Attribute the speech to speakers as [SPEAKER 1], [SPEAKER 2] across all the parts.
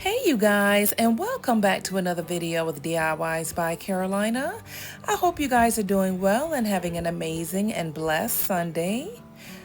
[SPEAKER 1] Hey you guys, and welcome back to another video with DIYs by Carolina. I hope you guys are doing well and having an amazing and blessed Sunday.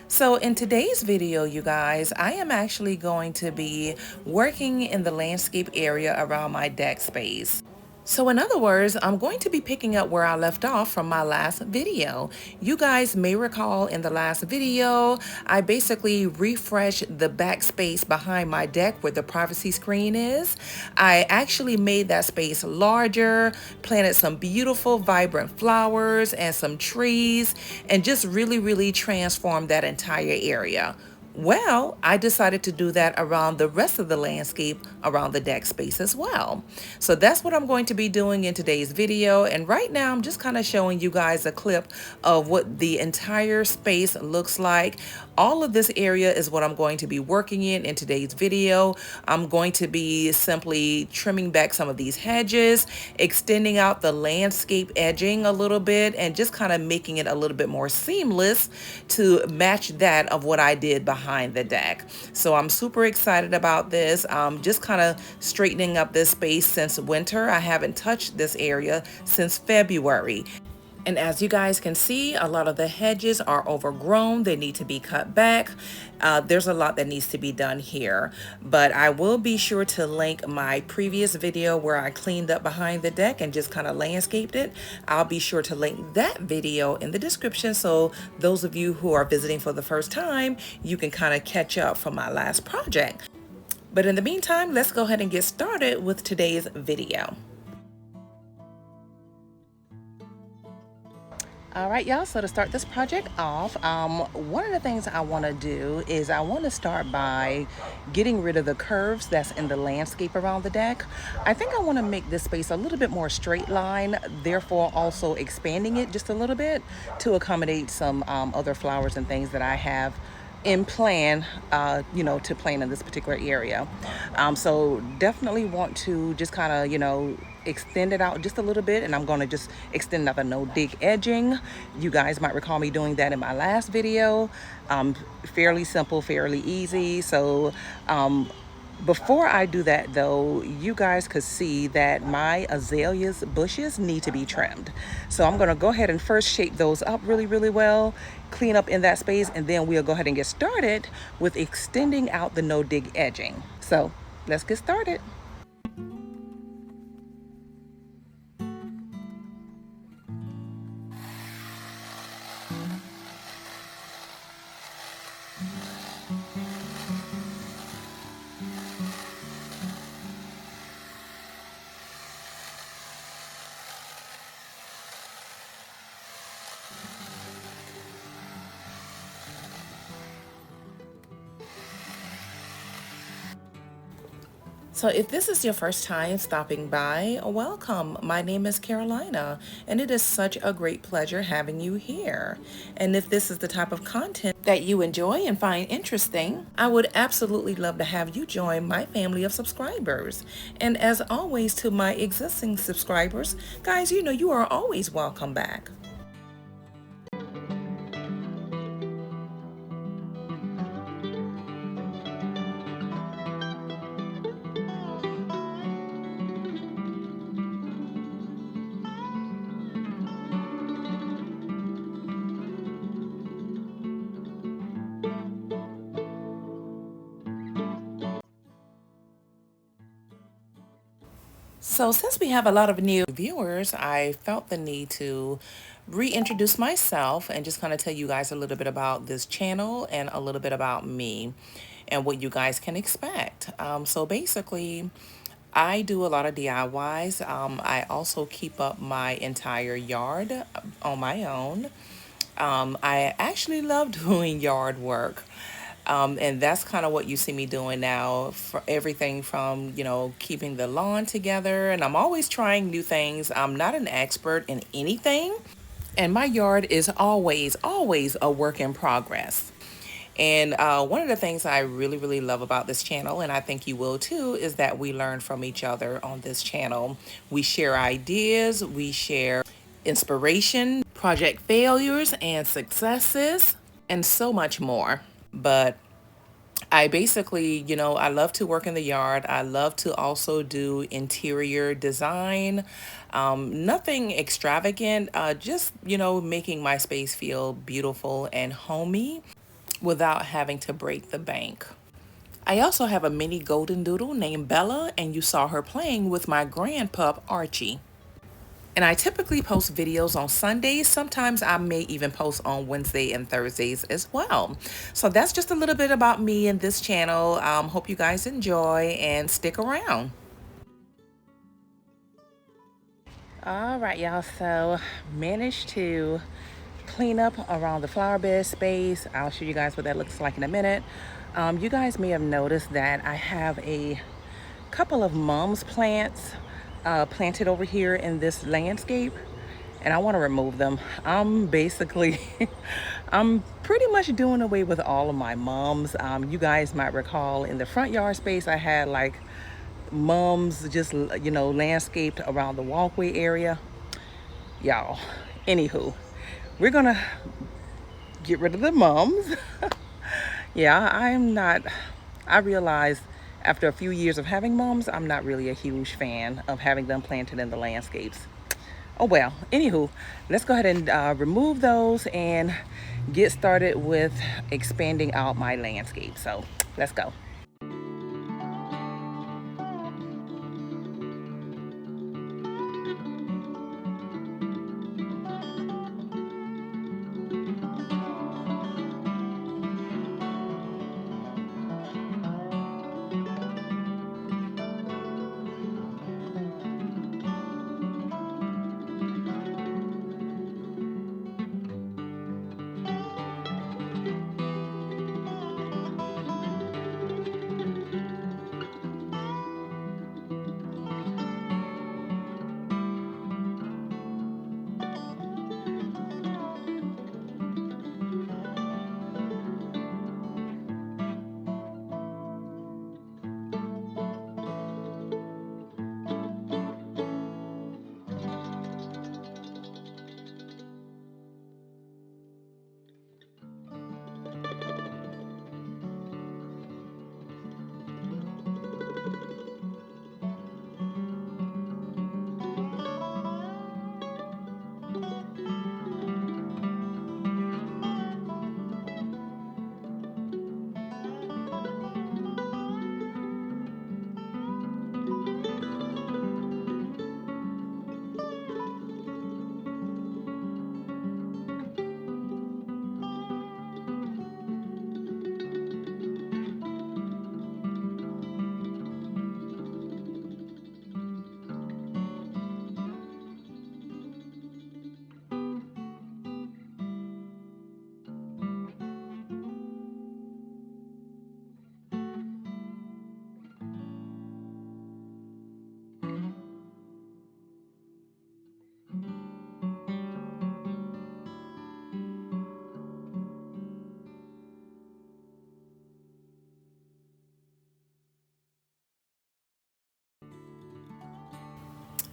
[SPEAKER 1] So in today's video, you guys, I am actually going to be working in the landscape area around my deck space. So in other words, I'm going to be picking up where I left off from my last video. You guys may recall in the last video, I basically refreshed the backspace behind my deck where the privacy screen is. I actually made that space larger, planted some beautiful vibrant flowers and some trees, and just really transformed that entire area. Well, I decided to do that around the rest of the landscape around the deck space as well. So that's what I'm going to be doing in today's video. And right now I'm just kind of showing you guys a clip of what the entire space looks like. All of this area is what I'm going to be working in today's video. I'm going to be simply trimming back some of these hedges, extending out the landscape edging a little bit, and just kind of making it a little bit more seamless to match that of what I did behind the deck. So I'm super excited about this. Just kind of straightening up this space since winter. I haven't touched this area since February. And as you guys can see, a lot of the hedges are overgrown. They need to be cut back. There's a lot that needs to be done here. But I will be sure to link my previous video where I cleaned up behind the deck and just kind of landscaped it. I'll be sure to link that video in the description, so those of you who are visiting for the first time, you can kind of catch up from my last project. But in the meantime, let's go ahead and get started with today's video. All right, y'all, so to start this project off, one of the things I want to do is I want to start by getting rid of the curves that's in the landscape around the deck. I think I want to make this space a little bit more straight line, therefore also expanding it just a little bit to accommodate some other flowers and things that I have in plan, to plant in this particular area. So definitely want to just kind of, extend it out just a little bit, and I'm going to just extend out the no dig edging. You guys might recall me doing that in my last video. Fairly simple, fairly easy. So before I do that though, you guys could see that my azaleas bushes need to be trimmed. So I'm going to go ahead and first shape those up really well, clean up in that space, and then we'll go ahead and get started with extending out the no dig edging. So let's get started. So if this is your first time stopping by, welcome. My name is Carolina, and it is such a great pleasure having you here. And if this is the type of content that you enjoy and find interesting, I would absolutely love to have you join my family of subscribers. And as always, to my existing subscribers, guys, you are always welcome back. So since we have a lot of new viewers, I felt the need to reintroduce myself and just kind of tell you guys a little bit about this channel and a little bit about me and what you guys can expect. So basically, I do a lot of DIYs. I also keep up my entire yard on my own. I actually love doing yard work. And that's kind of what you see me doing now, for everything from, keeping the lawn together. And I'm always trying new things. I'm not an expert in anything. And my yard is always a work in progress. And one of the things I really love about this channel, and I think you will too, is that we learn from each other on this channel. We share ideas, we share inspiration, project failures and successes, and so much more. But I basically, I love to work in the yard. I love to also do interior design. Nothing extravagant, just, making my space feel beautiful and homey without having to break the bank. I also have a mini golden doodle named Bella, and you saw her playing with my grand pup, Archie. And I typically post videos on Sundays. Sometimes I may even post on Wednesday and Thursdays as well. So that's just a little bit about me and this channel. Hope you guys enjoy and stick around. All right, y'all. So managed to clean up around the flower bed space. I'll show you guys what that looks like in a minute. You guys may have noticed that I have a couple of mums plants planted over here in this landscape, and I want to remove them. I'm basically I'm pretty much doing away with all of my mums. You guys might recall in the front yard space I had like mums just landscaped around the walkway area. Y'all, anywho, we're gonna get rid of the mums. Yeah, I realized after a few years of having mums, I'm not really a huge fan of having them planted in the landscapes. Oh well, anywho, let's go ahead and remove those and get started with expanding out my landscape. So let's go.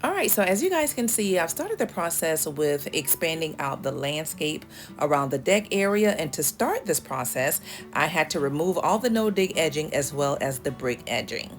[SPEAKER 1] All right, so as you guys can see, I've started the process with expanding out the landscape around the deck area. And to start this process, I had to remove all the no-dig edging as well as the brick edging.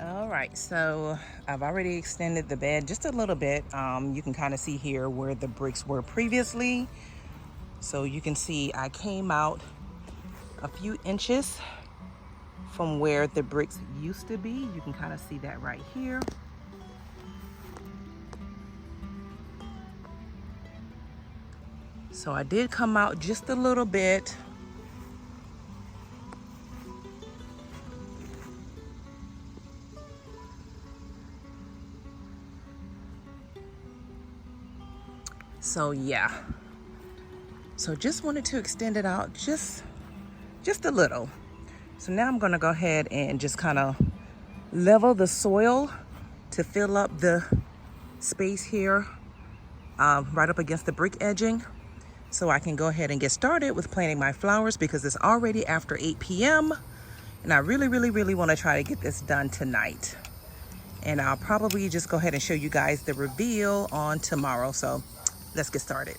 [SPEAKER 1] All right, so I've already extended the bed just a little bit. You can kind of see here where the bricks were previously. So you can see I came out a few inches from where the bricks used to be. You can kind of see that right here. So I did come out just a little bit. So yeah, so just wanted to extend it out just a little. So now I'm gonna go ahead and just kind of level the soil to fill up the space here right up against the brick edging, so I can go ahead and get started with planting my flowers, because it's already after 8 p.m. and I really want to try to get this done tonight. And I'll probably just go ahead and show you guys the reveal on tomorrow. So let's get started.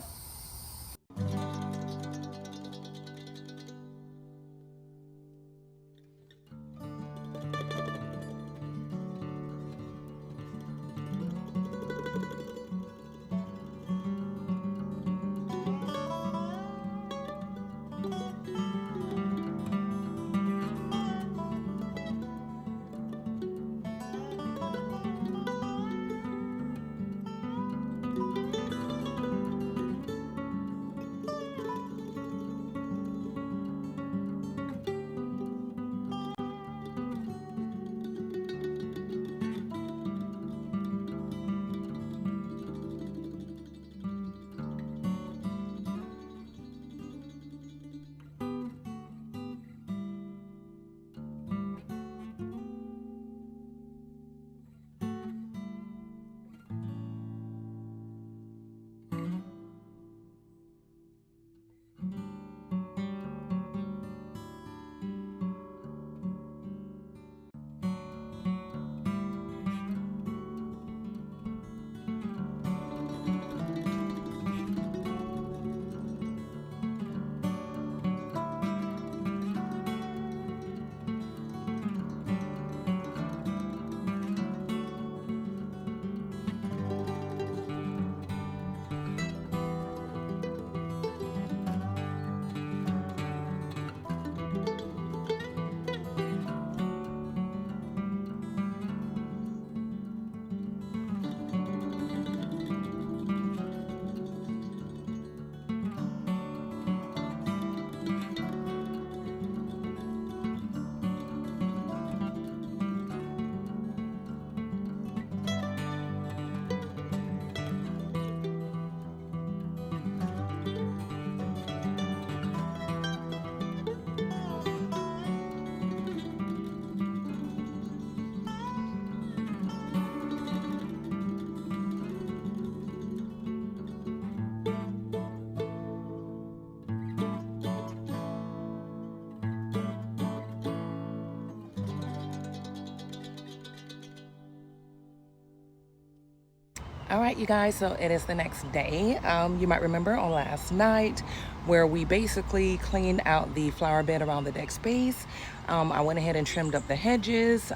[SPEAKER 1] All right, you guys, so it is the next day. You might remember on last night where we basically cleaned out the flower bed around the deck space. I went ahead and trimmed up the hedges,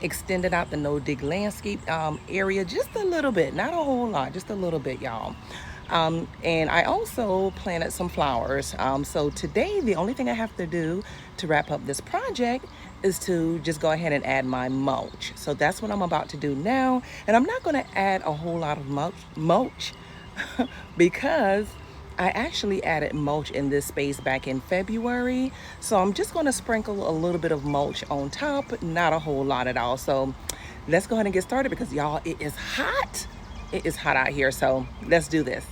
[SPEAKER 1] extended out the no-dig landscape area just a little bit, not a whole lot, just a little bit, y'all. And I also planted some flowers. So today, the only thing I have to do to wrap up this project is to just go ahead and add my mulch. So that's what I'm about to do now. And I'm not gonna add a whole lot of mulch because I actually added mulch in this space back in February. So I'm just gonna sprinkle a little bit of mulch on top, not a whole lot at all. So let's go ahead and get started, because y'all, it is hot. It is hot out here, so let's do this.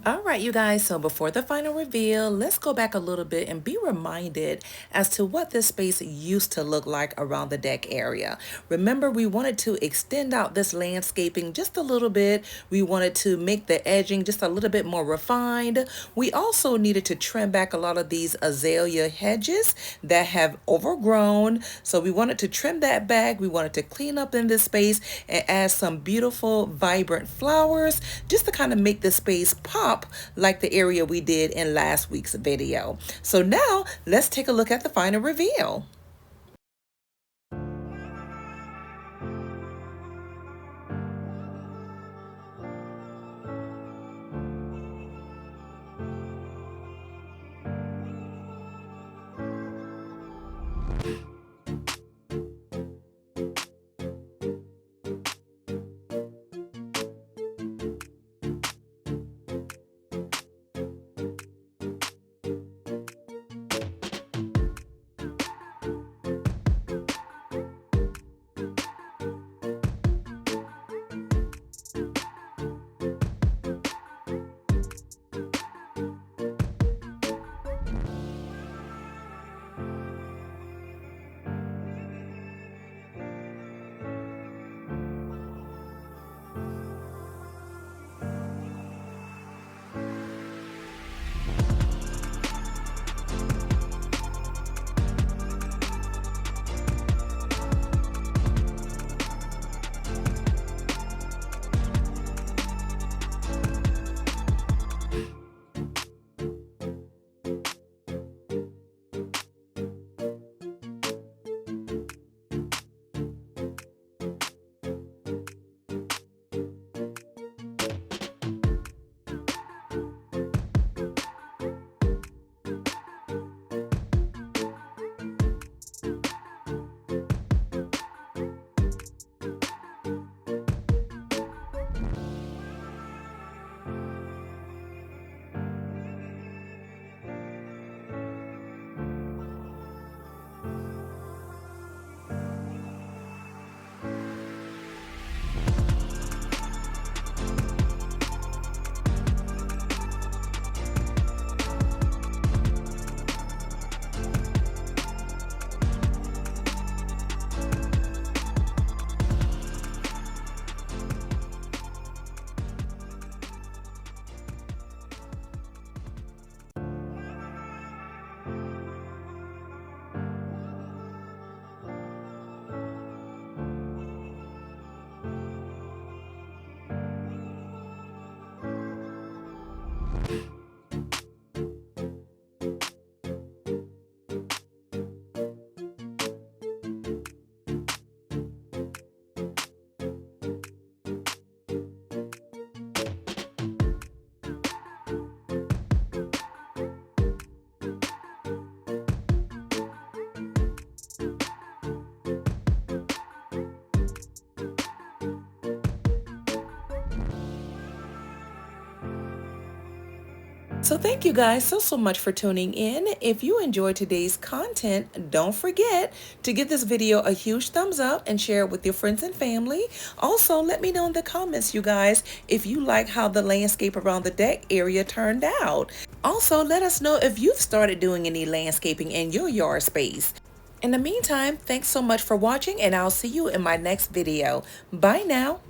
[SPEAKER 1] All right, you guys, so before the final reveal, let's go back a little bit and be reminded as to what this space used to look like around the deck area. Remember, we wanted to extend out this landscaping just a little bit. We wanted to make the edging just a little bit more refined. We also needed to trim back a lot of these azalea hedges that have overgrown. So we wanted to trim that back. We wanted to clean up in this space and add some beautiful, vibrant flowers just to kind of make the space pop like the area we did in last week's video. So now let's take a look at the final reveal. So thank you guys so much for tuning in. If you enjoyed today's content, don't forget to give this video a huge thumbs up and share it with your friends and family. Also, let me know in the comments, you guys, if you like how the landscape around the deck area turned out. Also, let us know if you've started doing any landscaping in your yard space. In the meantime, thanks so much for watching, and I'll see you in my next video. Bye now.